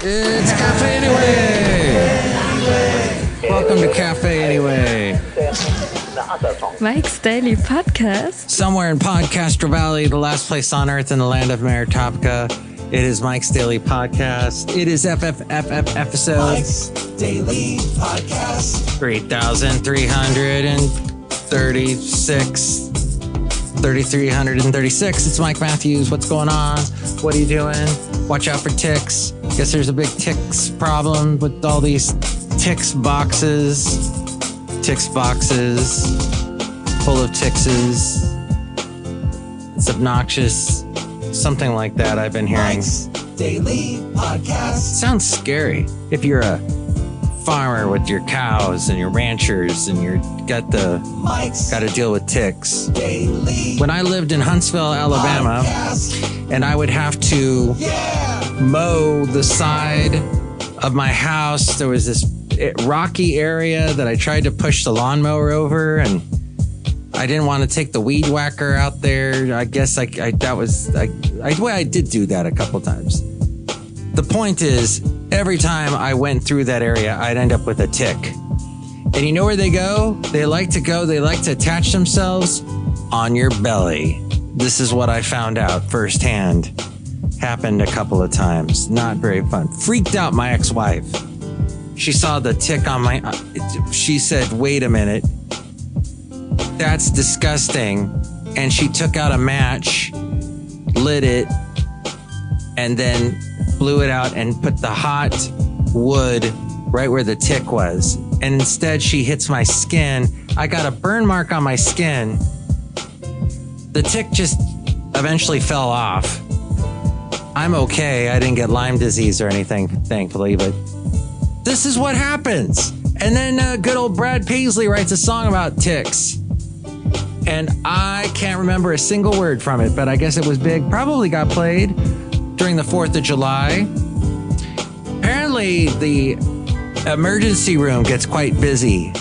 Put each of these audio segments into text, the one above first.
It's Café Anyway. Welcome to Café Anyway. Mike's Daily Podcast. Somewhere in Podcastro Valley, the last place on earth in the land of Madame Rootabega. It is Mike's Daily Podcast. It is FFFF episode. Mike's Daily Podcast. 3,336. 3,336. It's Mike Matthews. What's going on? What are you doing? Watch out for ticks. Guess there's a big ticks problem with all these ticks boxes. Ticks boxes full of tickses. It's obnoxious. Something like that I've been hearing. Mike's Daily Podcast. Sounds scary if you're a farmer with your cows and your ranchers and you're got to deal with ticks. Daily When I lived in Huntsville, Alabama, Podcast. and I would have to mow the side of my house, there was this rocky area that I tried to push the lawnmower over, and I didn't want to take the weed whacker out there. I guess I did do that a couple times. The point is, every time I went through that area, I'd end up with a tick. And you know where they go? They like to attach themselves on your belly. This is what I found out firsthand. Happened a couple of times. Not very fun. Freaked out my ex-wife. She saw the tick on my... she said, wait a minute. That's disgusting. And she took out a match, lit it, and then blew it out and put the hot wood right where the tick was. And instead she hits my skin. I got a burn mark on my skin. The tick just eventually fell off. I'm okay. I didn't get Lyme disease or anything, thankfully, but this is what happens. And then good old Brad Paisley writes a song about ticks. And I can't remember a single word from it, but I guess it was big. Probably got played during the 4th of July. Apparently, the emergency room gets quite busy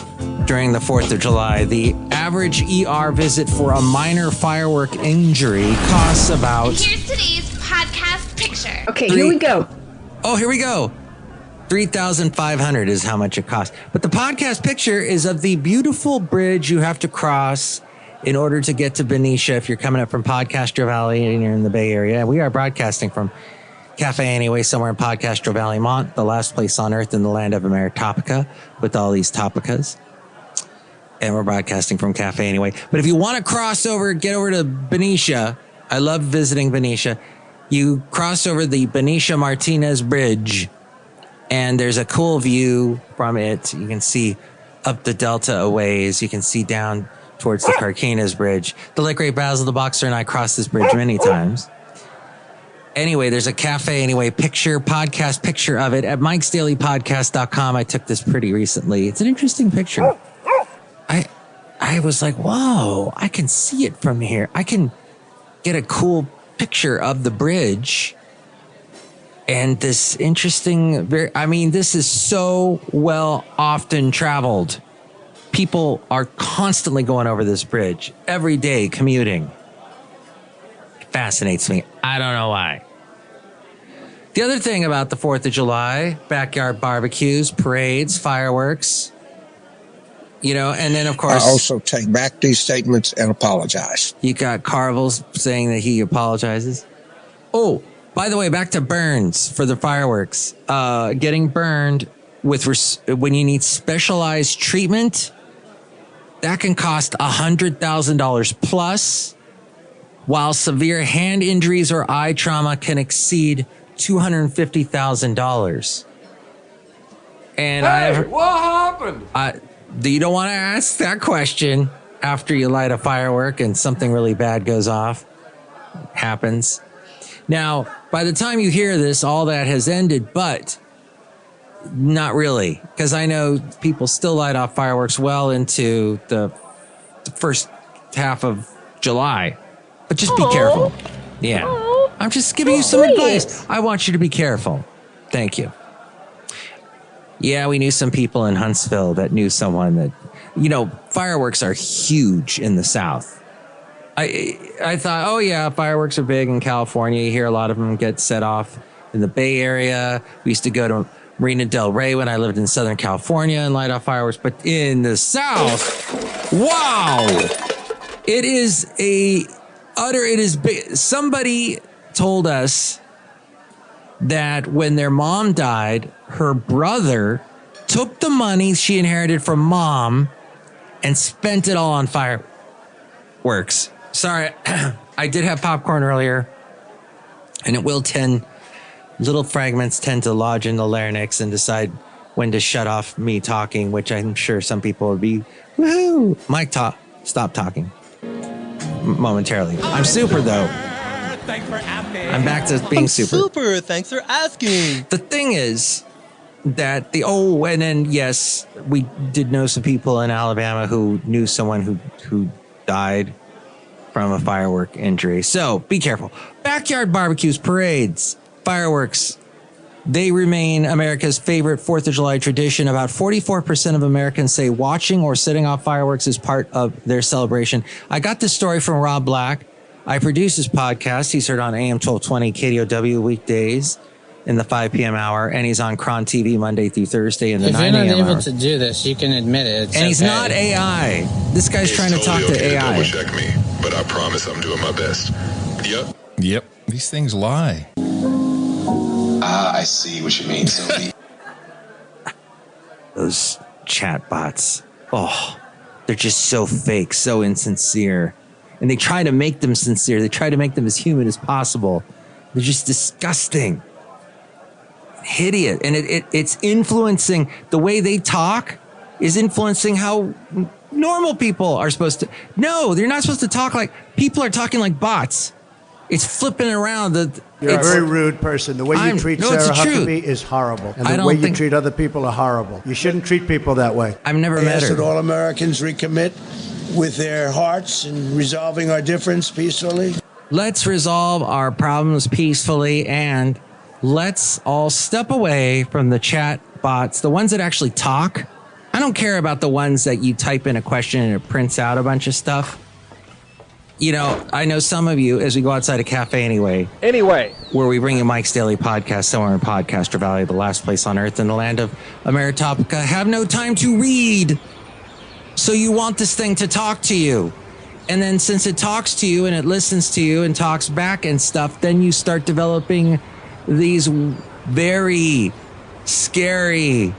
during the 4th of July. The average ER visit for a minor firework injury costs about... Here's today's podcast picture. Okay, here we go. Oh, here we go. $3,500 is how much it costs. But the podcast picture is of the beautiful bridge you have to cross in order to get to Benicia if you're coming up from Podcastro Valley and you're in the Bay Area. We are broadcasting from Café Anyway, somewhere in Podcastro Valley, Mont, the last place on earth in the land of Madame Rootabega, with all these topicas. And we're broadcasting from Café Anyway. But if you want to cross over, get over to Benicia. I love visiting Benicia. You cross over the Benicia Martinez Bridge, and there's a cool view from it. You can see up the Delta a ways. You can see down towards the Carquinez Bridge. The late great Basil the Boxer and I crossed this bridge many times. Anyway, there's a Café Anyway podcast picture of it at mikesdailypodcast.com. I took this pretty recently. It's an interesting picture. I was like, whoa, I can see it from here. I can get a cool picture of the bridge. And this interesting, this is so well often traveled. People are constantly going over this bridge every day commuting. It fascinates me. I don't know why. The other thing about the 4th of July, backyard barbecues, parades, fireworks, and then of course... I also take back these statements and apologize. You got Carvel's saying that he apologizes. Oh, by the way, back to burns for the fireworks. Getting burned when you need specialized treatment, that can cost $100,000 plus, while severe hand injuries or eye trauma can exceed $250,000. And what happened? You don't want to ask that question after you light a firework and something really bad goes off. It happens. Now, by the time you hear this, all that has ended, but not really, because I know people still light off fireworks well into the first half of July. But just be careful. Yeah. I'm just giving you some advice. I want you to be careful. Thank you. Yeah, we knew some people in Huntsville that knew someone that, fireworks are huge in the South. I thought, oh yeah, fireworks are big in California. You hear a lot of them get set off in the Bay Area. We used to go to Marina Del Rey when I lived in Southern California and light off fireworks. But in the South, wow, it is somebody told us that when their mom died, her brother took the money she inherited from mom and spent it all on fireworks. Sorry, I did have popcorn earlier, and little fragments tend to lodge in the larynx and decide when to shut off me talking, which I'm sure some people would be, woohoo, Mike, stop talking momentarily. I'm super, though. Thanks for asking. I'm back to being super. Thanks for asking. The thing is that and then, yes, we did know some people in Alabama who knew someone who died from a firework injury. So be careful. Backyard barbecues, parades, fireworks, they remain America's favorite 4th of July tradition. About 44% of Americans say watching or setting off fireworks is part of their celebration. I got this story from Rob Black. I produce his podcast. He's heard on AM 1220 KDOW weekdays in the 5 p.m. hour, and he's on Cron TV Monday through Thursday in the 9 a.m. hour. If you're not able to do this, you can admit it. And he's not AI. This guy's trying to talk to AI. Double check me, but I promise I'm doing my best. Yep. These things lie. I see what you mean. So those chat bots, they're just so fake, so insincere. And they try to make them sincere. They try to make them as human as possible. They're just disgusting. Hideous. And it's influencing the way they talk is influencing how normal people are supposed to. No, they're not supposed to talk like people are talking like bots. It's flipping around. You're a very rude person. The way you treat Sarah Huckabee is horrible. And the way you treat other people are horrible. You shouldn't treat people that way. I've never met her. Should all Americans recommit with their hearts and resolving our difference peacefully? Let's resolve our problems peacefully, and let's all step away from the chat bots, the ones that actually talk. I don't care about the ones that you type in a question and it prints out a bunch of stuff. You know, I know some of you, as we go outside a Café Anyway, where we bring you Mike's Daily Podcast, somewhere in Podcastro Valley, the last place on earth in the land of Ameritopica, have no time to read. So you want this thing to talk to you. And then since it talks to you and it listens to you and talks back and stuff, then you start developing these very scary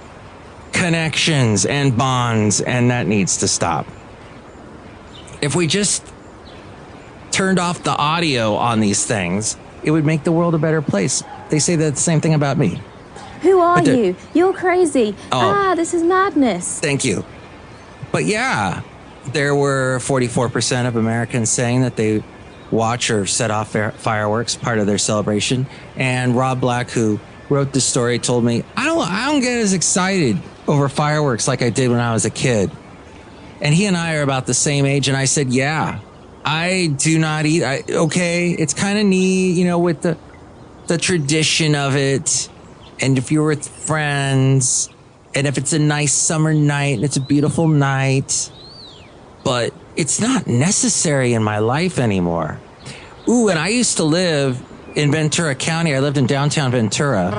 connections and bonds, and that needs to stop. If we just turned off the audio on these things, it would make the world a better place. They say that the same thing about me. Who are you? You're crazy. This is madness. Thank you. But yeah, there were 44% of Americans saying that they watch or set off fireworks, part of their celebration. And Rob Black, who wrote this story, told me, I don't get as excited over fireworks like I did when I was a kid. And he and I are about the same age. And I said, yeah, I do not eat. It's kind of neat, you know, with the tradition of it. And if you're with friends, and if it's a nice summer night and it's a beautiful night, but it's not necessary in my life anymore. Ooh, and I used to live in Ventura County. I lived in downtown Ventura.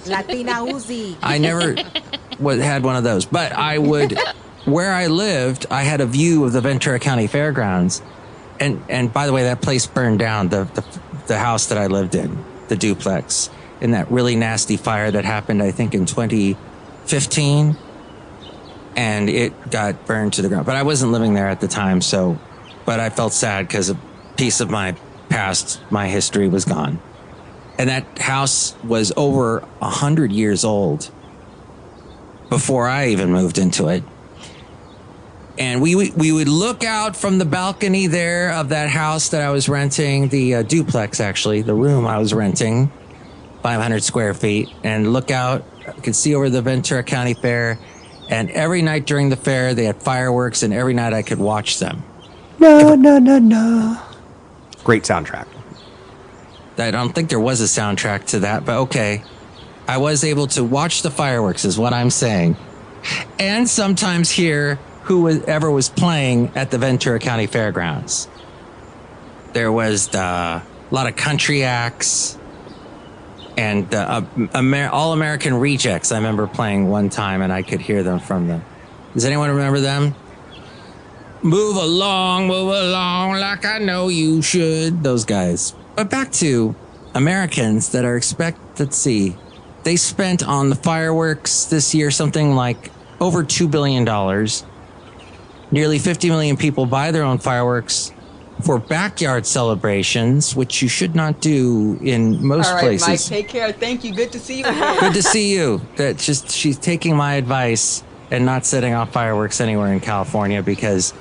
Latina Uzi. I never had one of those, but I would, where I lived, I had a view of the Ventura County Fairgrounds. And by the way, that place burned down, the house that I lived in, the duplex, in that really nasty fire that happened, I think, in 2015. And it got burned to the ground. But I wasn't living there at the time, but I felt sad because a piece of my past, my history was gone. And that house was over 100 years old before I even moved into it. And we would look out from the balcony there of that house that I was renting, the duplex, actually, the room I was renting, 500 square feet, and look out. I could see over the Ventura County Fair. And every night during the fair, they had fireworks, and every night I could watch them. No. Great soundtrack. I don't think there was a soundtrack to that, but okay. I was able to watch the fireworks, is what I'm saying. And sometimes hear whoever was playing at the Ventura County Fairgrounds. There was a lot of country acts, And All American Rejects, I remember playing one time, and I could hear them from the... Does anyone remember them? Move along like I know you should. Those guys. But back to Americans that are let's see. They spent on the fireworks this year something like over $2 billion. Nearly 50 million people buy their own fireworks for backyard celebrations, which you should not do in most places. Mike, take care. Thank you. Good to see you again. Good to see you. She's taking my advice and not setting off fireworks anywhere in California because,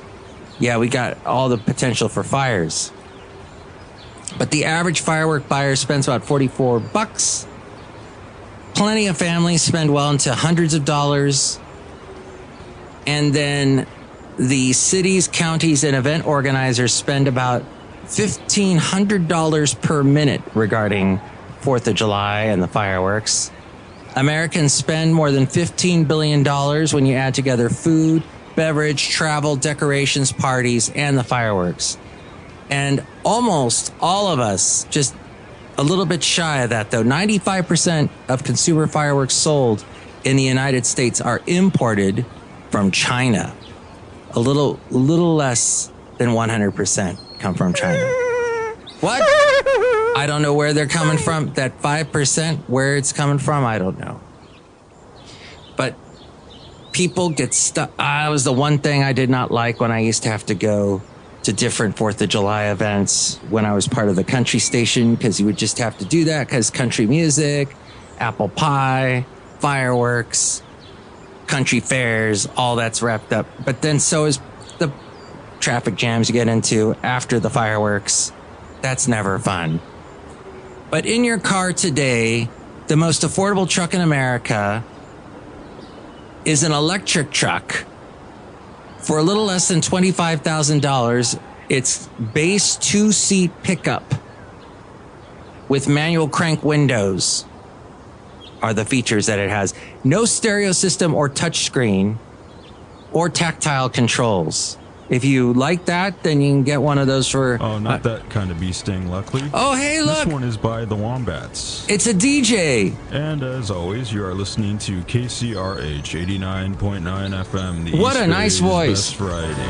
yeah, we got all the potential for fires. But the average firework buyer spends about $44. Plenty of families spend well into hundreds of dollars. And then the cities, counties, and event organizers spend about $1,500 per minute regarding 4th of July and the fireworks. Americans spend more than $15 billion when you add together food, beverage, travel, decorations, parties, and the fireworks. And almost all of us, just a little bit shy of that though, 95% of consumer fireworks sold in the United States are imported from China. A little less than 100% come from China. What? I don't know where they're coming from. That 5%, where it's coming from, I don't know. But people get stuck. That was the one thing I did not like when I used to have to go to different 4th of July events when I was part of the country station, because you would just have to do that because country music, apple pie, fireworks, country fairs, all that's wrapped up. But then so is the traffic jams you get into after the fireworks. That's never fun. But in your car today, the most affordable truck in America is an electric truck. For a little less than $25,000, it's base 2-seat pickup with manual crank windows are the features that it has. No stereo system or touchscreen or tactile controls. If you like that, then you can get one of those for... Oh, not that kind of bee sting, luckily. Oh, hey, look! This one is by the Wombats. It's a DJ! And as always, you are listening to KCRH 89.9 FM, the what East a nice Bay's voice. Best Variety.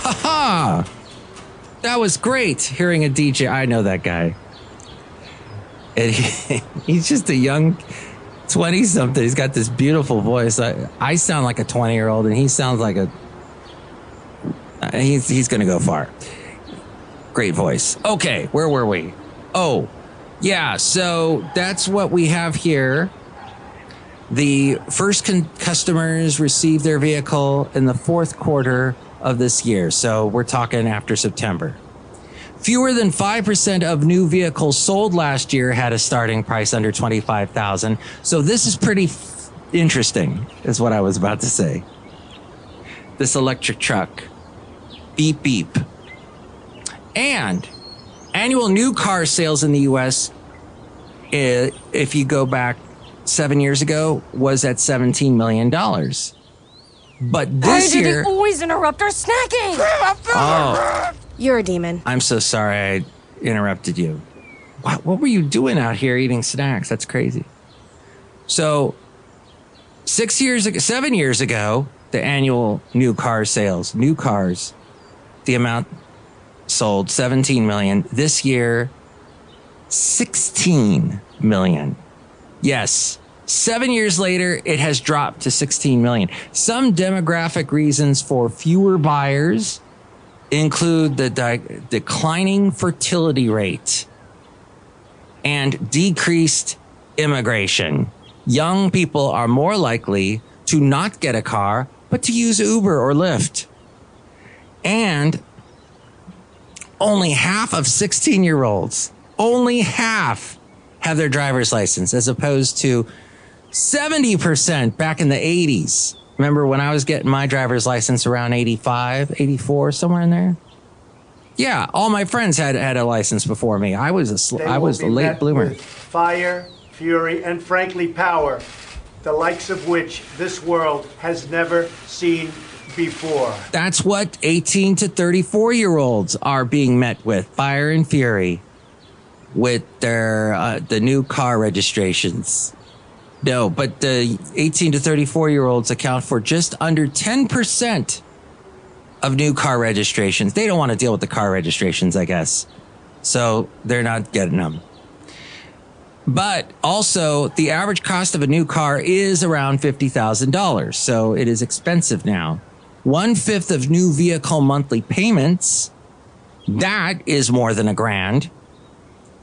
Ha-ha! That was great, hearing a DJ. I know that guy. And he's just a young... 20-something. He's got this beautiful voice. I sound like a 20-year-old, and he sounds like a... He's going to go far. Great voice. Okay, where were we? Oh, yeah, so that's what we have here. The first customers received their vehicle in the fourth quarter of this year, so we're talking after September. Fewer than 5% of new vehicles sold last year had a starting price under $25,000. So this is pretty interesting, is what I was about to say. This electric truck. Beep, beep. And annual new car sales in the U.S., if you go back 7 years ago, was at $17 million. But this year... Why did you always interrupt our snacking? Oh... You're a demon. I'm so sorry I interrupted you. What were you doing out here eating snacks? That's crazy. So 7 years ago, the annual new car sales, new cars, the amount sold 17 million. This year, 16 million. Yes. 7 years later, it has dropped to 16 million. Some demographic reasons for fewer buyers include the declining fertility rate and decreased immigration. Young people are more likely to not get a car, but to use Uber or Lyft. And only half of 16-year-olds, only half have their driver's license, as opposed to 70% back in the 80s. Remember when I was getting my driver's license around 85, 84, somewhere in there? Yeah, all my friends had a license before me. I was a late bloomer. With fire, fury, and frankly power, the likes of which this world has never seen before. That's what 18 to 34-year-olds are being met with, fire and fury. with their the new car registrations. No, but the 18 to 34-year-olds account for just under 10% of new car registrations. They don't want to deal with the car registrations, I guess. So they're not getting them. But also, the average cost of a new car is around $50,000. So it is expensive now. 1/5 of new vehicle monthly payments, that is more than $1,000.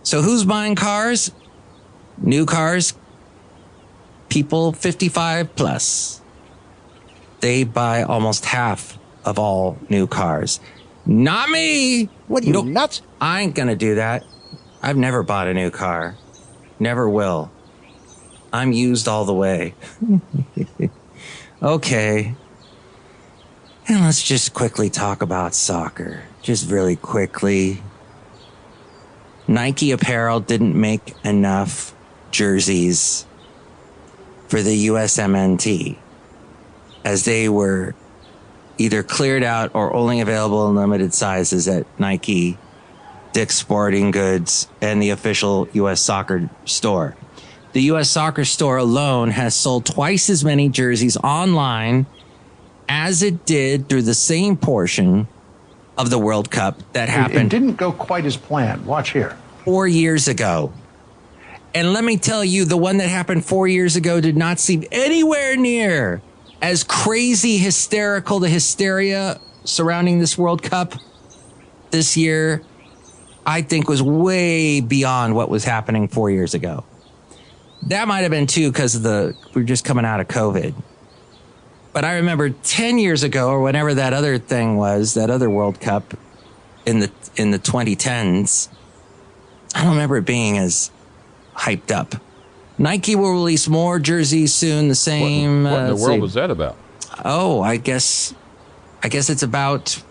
So who's buying cars? New cars, people 55 plus. They buy almost half of all new cars. Not me. What are you, nuts? I ain't going to do that. I've never bought a new car. Never will. I'm used all the way. Okay. And let's just quickly talk about soccer. Just really quickly. Nike Apparel didn't make enough jerseys for the USMNT, as they were either cleared out or only available in limited sizes at Nike, Dick's Sporting Goods, and the official U.S. Soccer store. The U.S. Soccer store alone has sold twice as many jerseys online as it did through the same portion of the World Cup that happened. It didn't go quite as planned. Watch here. 4 years ago. And let me tell you, the one that happened 4 years ago did not seem anywhere near as crazy, hysterical, the hysteria surrounding this World Cup this year, I think was way beyond what was happening 4 years ago. That might have been too because we're just coming out of COVID. But I remember 10 years ago, or whenever that other thing was, that other World Cup in the 2010s, I don't remember it being as hyped up. Nike will release more jerseys soon. The same. What in the world was that about? Oh, I guess it's about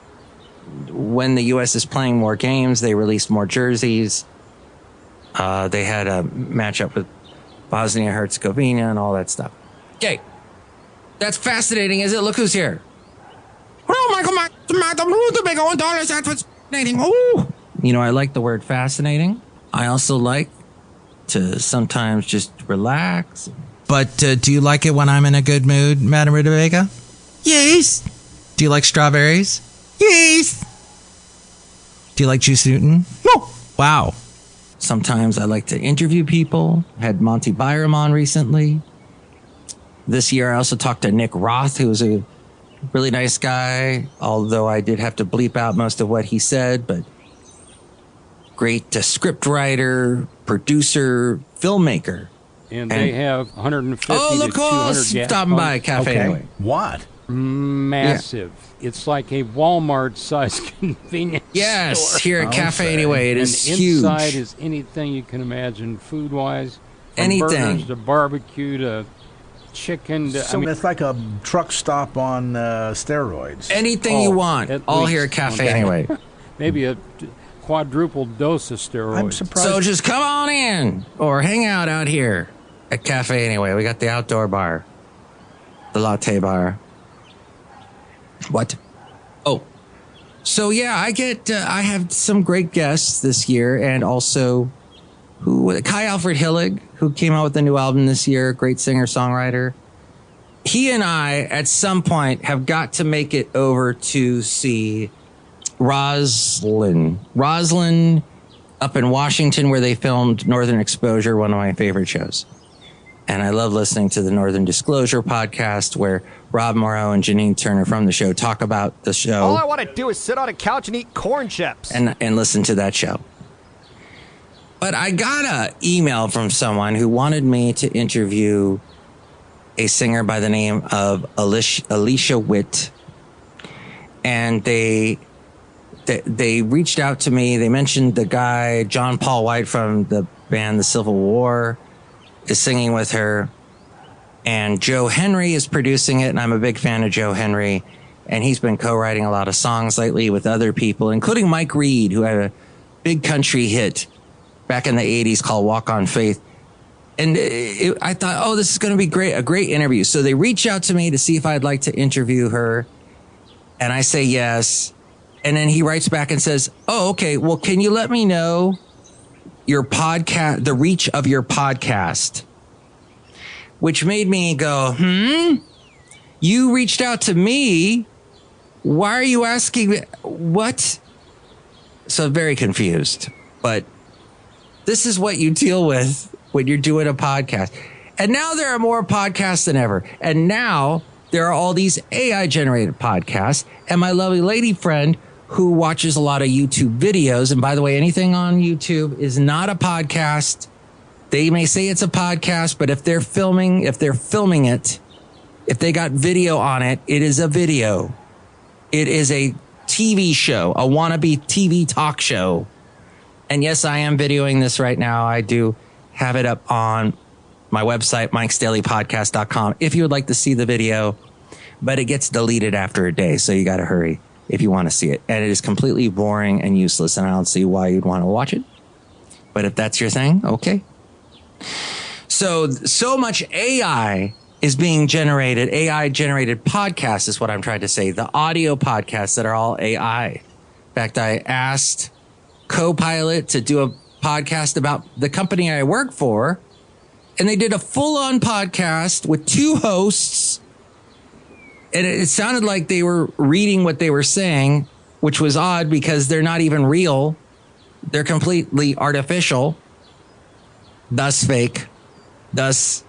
when the U.S. is playing more games. They released more jerseys. They had a matchup with Bosnia Herzegovina and all that stuff. Okay, that's fascinating, is it? Look who's here. Oh, Madame Rootabega, $1. That's fascinating. Oh, you know, I like the word fascinating. I also like to sometimes just relax. But do you like it when I'm in a good mood, Madame Rootabega? Yes. Do you like strawberries? Yes. Do you like Juice Newton? No. Wow. Sometimes I like to interview people. Had Monty Byram on recently. This year I also talked to Nick Roth, who was a really nice guy, although I did have to bleep out most of what he said, but great script writer, producer, filmmaker. And they have 150 to 200 gas stopping by Café Anyway. What? Massive. Yeah. It's like a Walmart-sized convenience store. Here at Café Anyway, it is huge. Inside is anything you can imagine, food-wise. Anything. Burgers to barbecue to chicken to... So it's like a truck stop on steroids. Anything you want, all here at Café Anyway. Maybe a quadruple dose of steroids. I'm surprised. So just come on in or hang out here at Café Anyway. We got the outdoor bar, the latte bar. What? Oh, so yeah, I have some great guests this year, and also Kai Alfred Hillig, who came out with a new album this year, great singer-songwriter. He and I, at some point, have got to make it over to see Roslyn up in Washington, where they filmed Northern Exposure, one of my favorite shows. And I love listening to the Northern Disclosure podcast, where Rob Morrow and Janine Turner from the show talk about the show. All I want to do is sit on a couch and eat corn chips. And listen to that show. But I got an email from someone who wanted me to interview a singer by the name of Alicia Witt. And they reached out to me. They mentioned the guy, John Paul White from the band The Civil War, is singing with her. And Joe Henry is producing it. And I'm a big fan of Joe Henry. And he's been co-writing a lot of songs lately with other people, including Mike Reed, who had a big country hit back in the 80s called Walk on Faith. And I thought, oh, this is going to be great, a great interview. So they reached out to me to see if I'd like to interview her. And I say yes. And then he writes back and says, oh, okay, well, can you let me know your podcast, the reach of your podcast, which made me go, you reached out to me. Why are you asking me? What? So very confused, but this is what you deal with when you're doing a podcast. And now there are more podcasts than ever. And now there are all these AI generated podcasts. And my lovely lady friend who watches a lot of YouTube videos. And by the way, anything on YouTube is not a podcast. They may say it's a podcast, but if they're filming it, if they got video on it, it is a video. It is a TV show, a wannabe TV talk show. And yes, I am videoing this right now. I do have it up on my website, mikesdailypodcast.com, if you would like to see the video, but it gets deleted after a day. So you got to hurry if you want to see it. And it is completely boring and useless. And I don't see why you'd want to watch it. But if that's your thing, okay. So much AI is being generated. AI generated podcasts is what I'm trying to say. The audio podcasts that are all AI. In fact, I asked Copilot to do a podcast about the company I work for, and they did a full-on podcast with 2 hosts, and it sounded like they were reading what they were saying, which was odd because they're not even real. They're completely artificial, thus fake, thus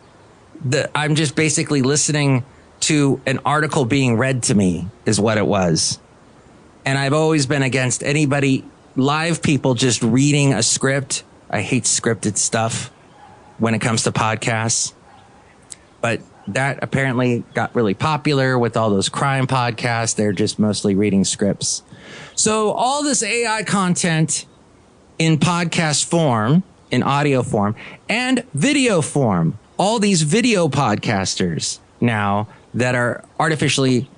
I'm just basically listening to an article being read to me is what it was. And I've always been against anybody, live people just reading a script. I hate scripted stuff when it comes to podcasts. But that apparently got really popular with all those crime podcasts. They're just mostly reading scripts. So all this AI content in podcast form, in audio form, and video form, all these video podcasters now that are artificially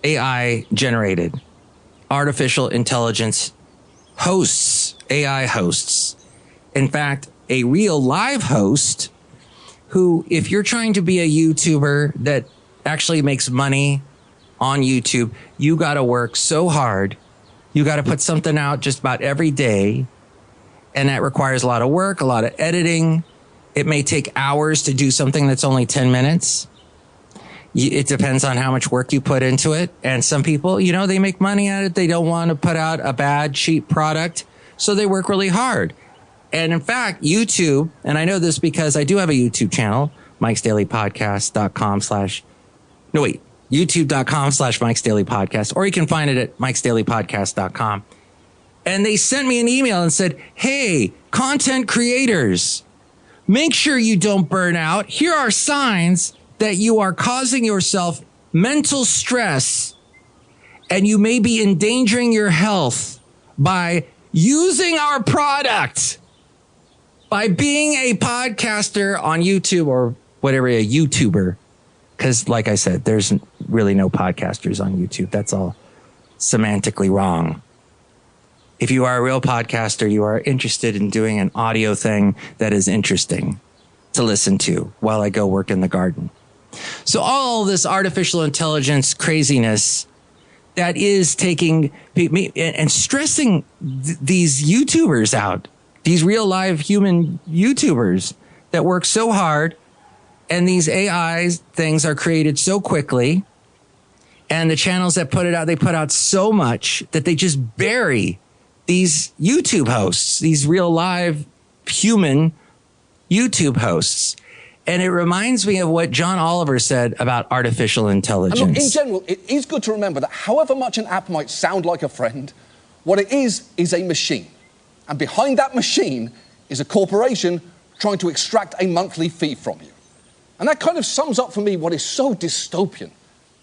AI generated, artificial intelligence hosts, AI hosts. In fact, a real live host who, if you're trying to be a YouTuber that actually makes money on YouTube, you got to work so hard. You got to put something out just about every day. And that requires a lot of work, a lot of editing. It may take hours to do something that's only 10 minutes. It depends on how much work you put into it. And some people, they make money at it. They don't want to put out a bad, cheap product. So they work really hard. And in fact, YouTube, and I know this because I do have a YouTube channel, youtube.com/mikesdailypodcast, or you can find it at mikesdailypodcast.com. And they sent me an email and said, hey, content creators, make sure you don't burn out. Here are signs that you are causing yourself mental stress and you may be endangering your health by using our product, by being a podcaster on YouTube or whatever, a YouTuber. Because like I said, there's really no podcasters on YouTube. That's all semantically wrong. If you are a real podcaster, you are interested in doing an audio thing that is interesting to listen to while I go work in the garden. So all this artificial intelligence craziness that is taking me and stressing these YouTubers out, these real live human YouTubers that work so hard, and these AI things are created so quickly, and the channels that put it out, they put out so much that they just bury these YouTube hosts, these real live human YouTube hosts. And it reminds me of what John Oliver said about artificial intelligence. And look, in general, it is good to remember that however much an app might sound like a friend, what it is a machine. And behind that machine is a corporation trying to extract a monthly fee from you. And that kind of sums up for me what is so dystopian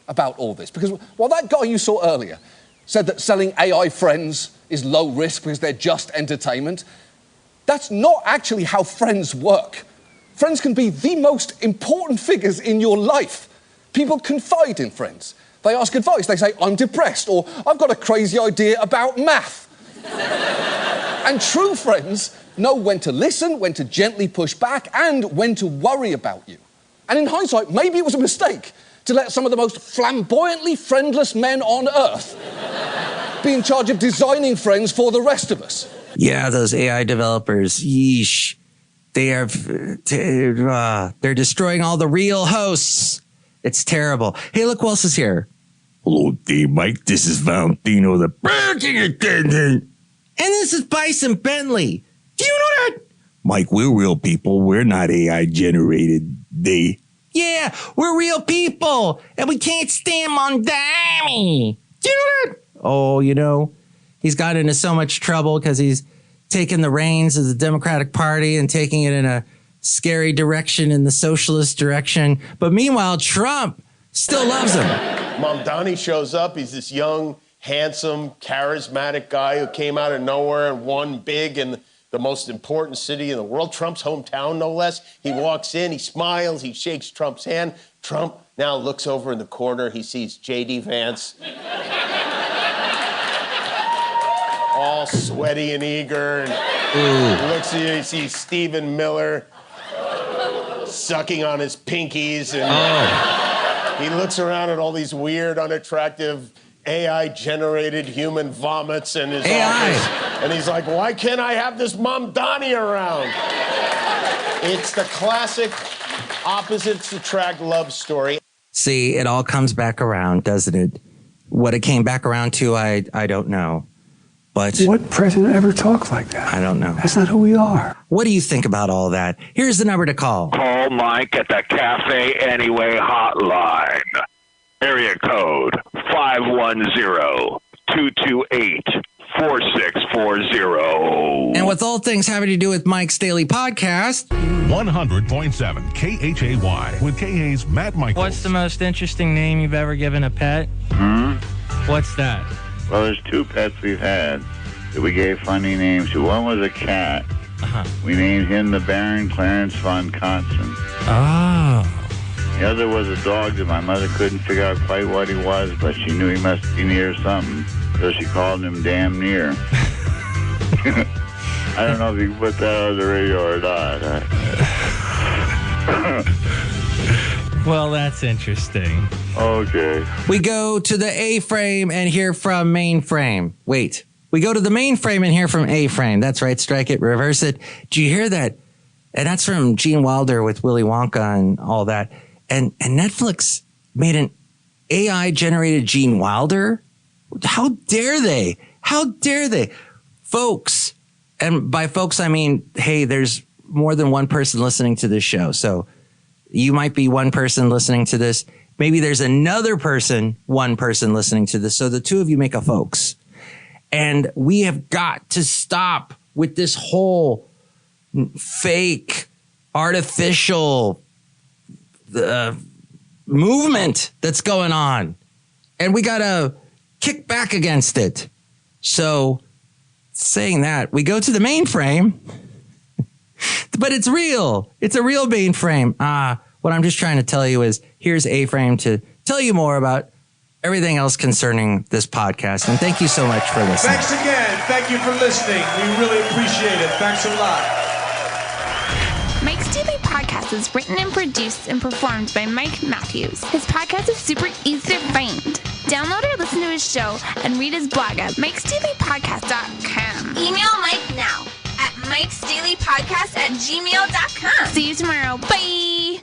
about all this. Because while that guy you saw earlier said that selling AI friends is low risk because they're just entertainment, that's not actually how friends work. Friends can be the most important figures in your life. People confide in friends. They ask advice. They say, I'm depressed, or I've got a crazy idea about math. And true friends know when to listen, when to gently push back, and when to worry about you. And in hindsight, maybe it was a mistake to let some of the most flamboyantly friendless men on earth be in charge of designing friends for the rest of us. Yeah, those AI developers, yeesh. They're destroying all the real hosts. It's terrible. Hey, look who else is here. Hello, Dave Mike. This is Valentino, the parking attendant. And this is Bison Bentley. Do you know that? Mike, we're real people. We're not AI generated. Yeah, we're real people. And we can't stand Mondami. Do you know that? Oh, you know, he's got into so much trouble because he's taking the reins of the Democratic Party and taking it in a scary direction, in the socialist direction. But meanwhile, Trump still loves him. Mamdani shows up. He's this young, handsome, charismatic guy who came out of nowhere and won big in the most important city in the world, Trump's hometown, no less. He walks in, he smiles, he shakes Trump's hand. Trump now looks over in the corner. He sees J.D. Vance, all sweaty and eager. And he looks at you, he sees Stephen Miller sucking on his pinkies. And he looks around at all these weird, unattractive, AI-generated human vomits in his office. And he's like, why can't I have this Mamdani around? It's the classic opposites attract love story. See, it all comes back around, doesn't it? What it came back around to, I don't know. But what president ever talks like that? I don't know. That's not who we are. What do you think about all that? Here's the number to call. Call Mike at the Café Anyway hotline. Area code 510-228-4640. And with all things having to do with Mike's Daily Podcast, 100.7 KHAY with KA's Matt Michaels. What's the most interesting name you've ever given a pet? What's that? Well, there's two pets we've had that we gave funny names to. One was a cat. We named him the Baron Clarence von Kotzen. Oh. The other was a dog that my mother couldn't figure out quite what he was, but she knew he must be near something, so she called him Damn Near. I don't know if you can put that on the radio or not. Well, that's interesting. Okay. We go to the A-frame and hear from Mainframe. Wait. We go to the Mainframe and hear from A-frame. That's right. Strike it. Reverse it. Do you hear that? And that's from Gene Wilder with Willy Wonka and all that. And Netflix made an AI-generated Gene Wilder? How dare they? How dare they? Folks, and by folks, I mean, hey, there's more than one person listening to this show. So you might be one person listening to this. Maybe there's another person, one person listening to this. So the two of you make a folks. And we have got to stop with this whole fake, artificial movement that's going on. And we got to kick back against it. So saying that, we go to the Mainframe. But it's real. It's a real Mainframe. What I'm just trying to tell you is here's A-frame to tell you more about everything else concerning this podcast. And thank you so much for listening. Thanks again. Thank you for listening. We really appreciate it. Thanks a lot. Mike's Daily Podcast is written and produced and performed by Mike Matthews. His podcast is super easy to find. Download or listen to his show and read his blog at mikesdailypodcast.com. Email Mike now at mikesdailypodcast@gmail.com. See you tomorrow. Bye.